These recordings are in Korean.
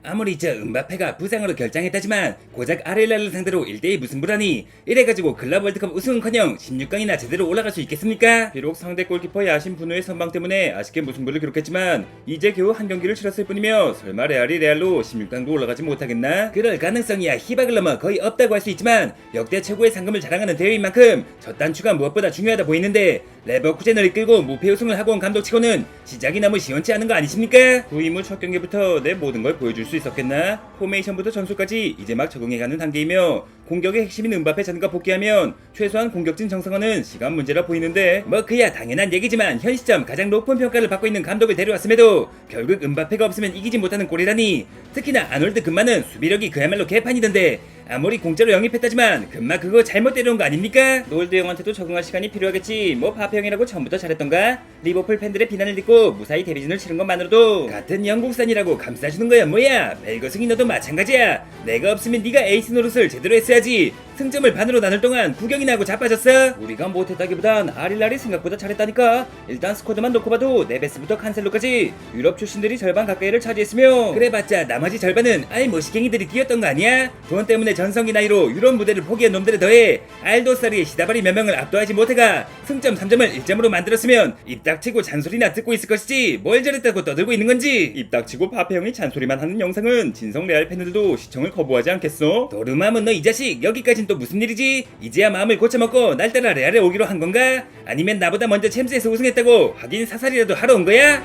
아무리 저 음바페가 부상으로 결장했다지만 고작 아렐라를 상대로 1대2 무승부라니 이래가지고 클럽 월드컵 우승은커녕 16강이나 제대로 올라갈 수 있겠습니까? 비록 상대 골키퍼 야신 분우의 선방 때문에 아쉽게 무승부를 기록했지만 이제 겨우 한 경기를 치렀을 뿐이며 설마 레알이 레알로 16강도 올라가지 못하겠나? 그럴 가능성이야 희박을 넘어 거의 없다고 할 수 있지만 역대 최고의 상금을 자랑하는 대회인 만큼 첫 단추가 무엇보다 중요하다 보이는데 레버쿠젠을 이끌고 무패 우승을 하고 온 감독치고는 시작이 너무 시원치 않은 거 아니십니까? 부임 후 첫 경기부터 내 모든 걸 보여줄 수 있었겠나? 포메이션부터 전술까지 이제 막 적응해가는 단계이며 공격의 핵심인 음바페 전과 복귀하면 최소한 공격진 정상화는 시간 문제라 보이는데 뭐 그야 당연한 얘기지만 현 시점 가장 높은 평가를 받고 있는 감독을 데려왔음에도 결국 음바페가 없으면 이기지 못하는 꼴이라니. 특히나 아놀드 금마는 수비력이 그야말로 개판이던데 아무리 공짜로 영입했다지만 금마 그거 잘못 데려온 거 아닙니까? 노을드 형한테도 적응할 시간이 필요하겠지. 뭐 바페 형이라고 처음부터 잘했던가? 리버풀 팬들의 비난을 듣고 무사히 데뷔전을 치른 것만으로도 같은 영국산이라고 감싸주는 거야 뭐야. 벨거승이 너도 마찬가지야. 내가 없으면 네가 에이스 노릇을 제대로 했어야지. 승점을 반으로 나눌 동안 구경이나 하고 자빠졌어? 우리가 못했다기보단 아릴랄이 생각보다 잘했다니까. 일단 스쿼드만 놓고 봐도 네베스부터 칸셀로까지 유럽 출신들이 절반 가까이를 차지했으며 그래봤자 나머지 절반은 아이 머시갱이들이 뛰었던 거 아니야? 돈 때문에 전성기 나이로 유럽 무대를 포기한 놈들에 더해 알도사리의 시다바리 몇 명을 압도하지 못해가 승점 3점을 1점으로 만들었으면 입 닥치고 잔소리나 듣고 있을 것이지 뭘 저랬다고 떠들고 있는 건지. 입 닥치고 파페 형이 잔소리만 하는 영상은 진성 레알 팬들도 시청을 거부하지 않겠어? 도르마문 너 이 자식 여기까진 또 무슨 일이지? 이제야 마음을 고쳐먹고 날 따라 레알에 오기로 한 건가? 아니면 나보다 먼저 챔스에서 우승했다고 확인 사살이라도 하러 온 거야?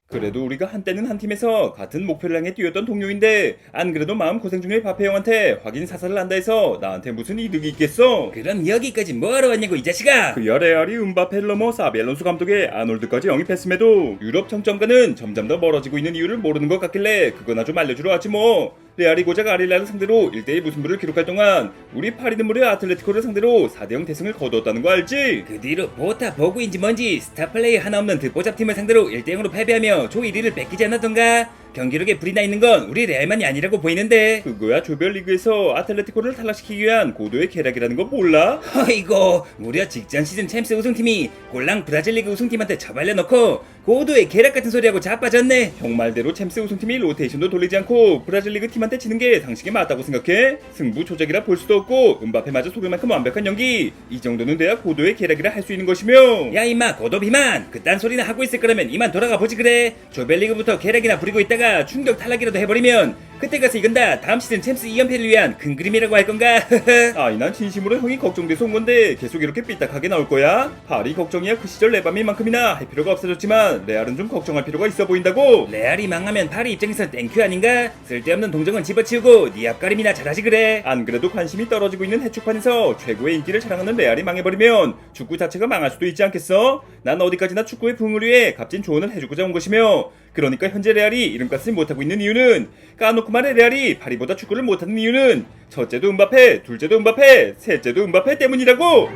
그래도 우리가 한때는 한 팀에서 같은 목표를 향해 뛰었던 동료인데 안 그래도 마음 고생 중에 바페 형한테 확인 사살을 한다 해서 나한테 무슨 이득이 있겠어? 그럼 여기까지 뭐하러 왔냐고 이 자식아. 그야 레알이 음바페를 넘어 사비 알론소 감독의 아놀드까지 영입했음에도 유럽 정점과는 점점 더 멀어지고 있는 이유를 모르는 것 같길래 그거나 좀 알려주러 왔지 뭐. 레알이 고작 아릴라를 상대로 1대1 무승부를 기록할 동안 우리 파리 눈물의 아틀레티코를 상대로 4대0 대승을 거두었다는 거 알지? 그 뒤로 보타 보구인지 뭔지 스타플레이 하나 없는 듣보잡 팀을 상대로 1대0으로 패배하며 조 1위를 뺏기지 않았던가? 경기력에 불이 나 있는 건 우리 레알만이 아니라고 보이는데 그거야 조별리그에서 아틀레티코를 탈락시키기 위한 고도의 계략이라는 거 몰라? 어이고 무려 직전 시즌 챔스 우승팀이 꼴랑 브라질 리그 우승팀한테 처발려놓고 고도의 계략 같은 소리하고 자빠졌네. 형 말대로 챔스 우승팀이 로테이션도 돌리지 않고 브라질 리그 팀한테 지는 게 상식에 맞다고 생각해? 승부 조작이라 볼 수도 없고 음바페마저 속을 만큼 완벽한 연기 이 정도는 돼야 고도의 계략이라 할 수 있는 것이며. 야 임마 고도 비만 그딴 소리나 하고 있을 거라면 이만 돌아가 보지 그래. 조별리그부터 계략이나 부리고 있다가 충격 탈락이라도 해버리면 그때 가서 이건다 다음 시즌 챔스 2연패를 위한 큰 그림이라고 할 건가? 아니 난 진심으로 형이 걱정돼서 온 건데 계속 이렇게 삐딱하게 나올 거야? 파리 걱정이야 그 시절 레바민만큼이나 할 필요가 없어졌지만 레알은 좀 걱정할 필요가 있어 보인다고. 레알이 망하면 파리 입장에서 땡큐 아닌가? 쓸데없는 동정은 집어치우고 네 앞가림이나 잘하지 그래. 안 그래도 관심이 떨어지고 있는 해축판에서 최고의 인기를 자랑하는 레알이 망해버리면 축구 자체가 망할 수도 있지 않겠어? 난 어디까지나 축구의 부흥을 위해 값진 조언을 해주고자 온 것이며 그러니까 현재 레알이 이름값을 못하고 있는 이유는 까놓고 말해 레알이 파리보다 축구를 못하는 이유는 첫째도 음바페, 둘째도 음바페, 셋째도 음바페 때문이라고.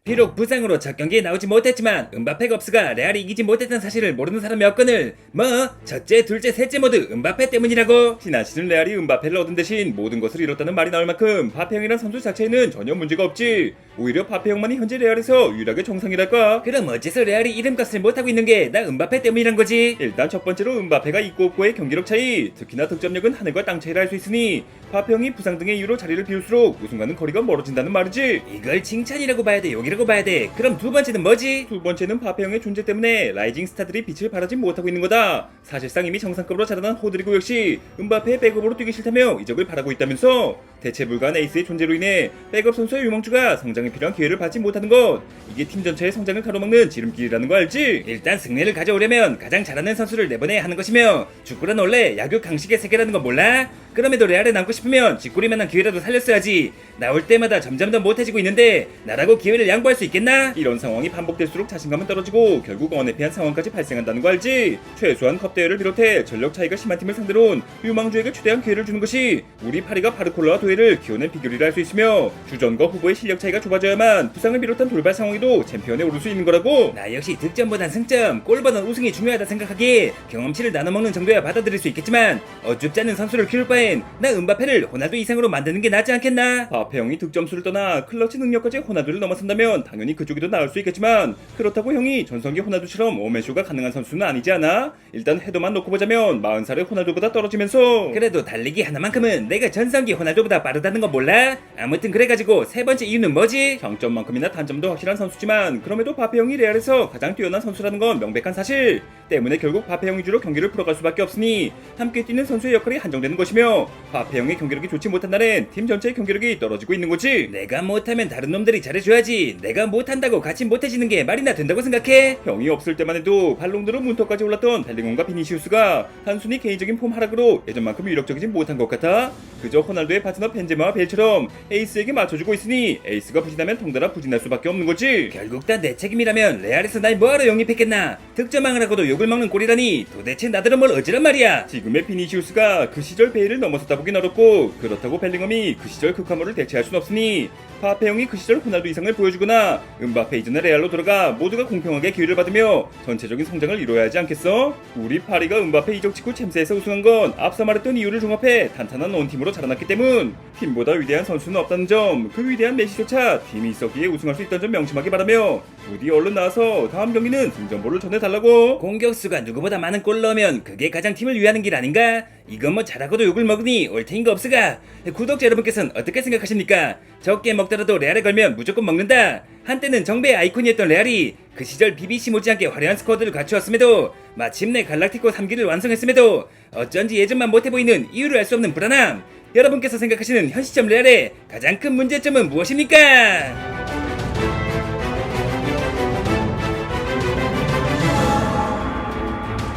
비록 부상으로 첫 경기에 나오지 못했지만 음바페가 없어가 레알이 이기지 못했던 사실을 모르는 사람이 없거늘. 뭐 첫째, 둘째, 셋째 모두 음바페 때문이라고. 지난 시즌 레알이 음바페를 얻은 대신 모든 것을 잃었다는 말이 나올 만큼 바페 형이란 선수 자체에는 전혀 문제가 없지. 오히려 바페 형만이 현재 레알에서 유일하게 정상이랄까. 그럼 어째서 레알이 이름값을 못하고 있는 게 나 음바페 때문이란 거지? 일단 첫 번째로 음바페가 있고 없고의 경기력 차이, 특히나 득점력은 하늘과 땅 차이라 할 수 있으니 바페 형이 부상 등의 이유로 자리를 비울수록 우승과는 거리가 멀어진다는 말이지. 이걸 칭찬이라고 봐야 돼 욕이라고 봐야 돼? 그럼 두 번째는 뭐지? 두 번째는 바페 형의 존재 때문에 라이징 스타들이 빛을 발하지 못하고 있는 거다. 사실상 이미 정상급으로 자라난 호드리고 역시 음바페의 백업으로 뛰기 싫다며 이적을 바라고 있다면서. 대체 불가한 에이스의 존재로 인해 백업 선수의 유망주가 성장에 필요한 기회를 받지 못하는 것, 이게 팀 전체의 성장을 가로막는 지름길이라는 거 알지? 일단 승리를 가져오려면 가장 잘하는 선수를 내보내야 하는 것이며 축구란 원래 야구 강식의 세계라는 거 몰라? 그럼에도 레알에 남고 싶으면 쥐꼬리만한 기회라도 살렸어야지. 나올 때마다 점점 더 못해지고 있는데 나라고 기회를 양보할 수 있겠나? 이런 상황이 반복될수록 자신감은 떨어지고 결국 언해피한 상황까지 발생한다는 거 알지? 최소한 컵대회를 비롯해 전력 차이가 심한 팀을 상대로는 유망주에게 최대한 기회를 주는 것이 우리 파리가 바르콜라와 도해 후회를 키워낸 비결이라 할 수 있으며 주전과 후보의 실력 차이가 좁아져야만 부상을 비롯한 돌발 상황에도 챔피언에 오를 수 있는 거라고. 나 역시 득점보단 승점, 골보단 우승이 중요하다 생각하기에 경험치를 나눠먹는 정도야 받아들일 수 있겠지만 어줍지 않은 선수를 키울 바엔 나 은바페를 호날두 이상으로 만드는 게 낫지 않겠나? 바페 형이 득점수를 떠나 클러치 능력까지 호날두를 넘어선다면 당연히 그쪽이 더 나을 수 있겠지만 그렇다고 형이 전성기 호날두처럼 오맨쇼가 가능한 선수는 아니지 않아? 일단 헤더만 놓고 보자면 40살의 호날두보다 떨어지면서 그래도 달리기 하나만큼은 내가 전성기 호날두보다 빠르다는 거 몰라? 아무튼 그래가지고 세 번째 이유는 뭐지? 장점만큼이나 단점도 확실한 선수지만 그럼에도 바페 형이 레알에서 가장 뛰어난 선수라는 건 명백한 사실 때문에 결국 바페 형이 주로 경기를 풀어갈 수밖에 없으니 함께 뛰는 선수의 역할이 한정되는 것이며 바페 형의 경기력이 좋지 못한 날엔 팀 전체의 경기력이 떨어지고 있는 거지. 내가 못하면 다른 놈들이 잘해줘야지 내가 못한다고 같이 못해지는 게 말이나 된다고 생각해? 형이 없을 때만 해도 발롱도르 문턱까지 올랐던 벨링엄과 비니시우스가 단순히 개인적인 폼 하락으로 예전만큼 유력적이진 못한 것 같아. 그저 호날두의 파트너 벤제마와 벨처럼 에이스에게 맞춰주고 있으니 에이스가 부진하면 덩달아 부진할 수밖에 없는 거지. 결국 다 내 책임이라면 레알에서 날 뭐하러 영입했겠나? 득점왕을 하고도 욕을 먹는 꼴이라니 도대체 나들은 뭘 어찌란 말이야. 지금의 비니시우스가 그 시절 베일을 넘어섰다 보긴 어렵고 그렇다고 벨링엄이 그 시절 극화물을 대체할 순 없으니 바페 형이 그 시절 호날두 이상을 보여주거나 은바페 이전의 레알로 돌아가 모두가 공평하게 기회를 받으며 전체적인 성장을 이뤄야 하지 않겠어? 우리 파리가 은바페 이적 직후 챔스에서 우승한 건 앞서 말했던 이유를 종합해 탄탄한 원팀으로 자라났기 때문. 팀보다 위대한 선수는 없다는 점, 그 위대한 메시조차 팀이 있었기에 우승할 수 있다는 점 명심하기 바라며 부디 얼른 나와서 다음 경기는 승전보를 전해달라고. 공격수가 누구보다 많은 골 넣으면 그게 가장 팀을 위하는 길 아닌가? 이건 뭐 잘하고도 욕을 먹으니 옳테인 거 없으가. 구독자 여러분께서는 어떻게 생각하십니까? 적게 먹더라도 레알에 걸면 무조건 먹는다. 한때는 정배의 아이콘이었던 레알이 그 시절 BBC 못지않게 화려한 스쿼드를 갖추었음에도 마침내 갈락티코 3기를 완성했음에도 어쩐지 예전만 못해 보이는 이유를 알 수 없는 불안함. 여러분께서 생각하시는 현 시점 레알의 가장 큰 문제점은 무엇입니까?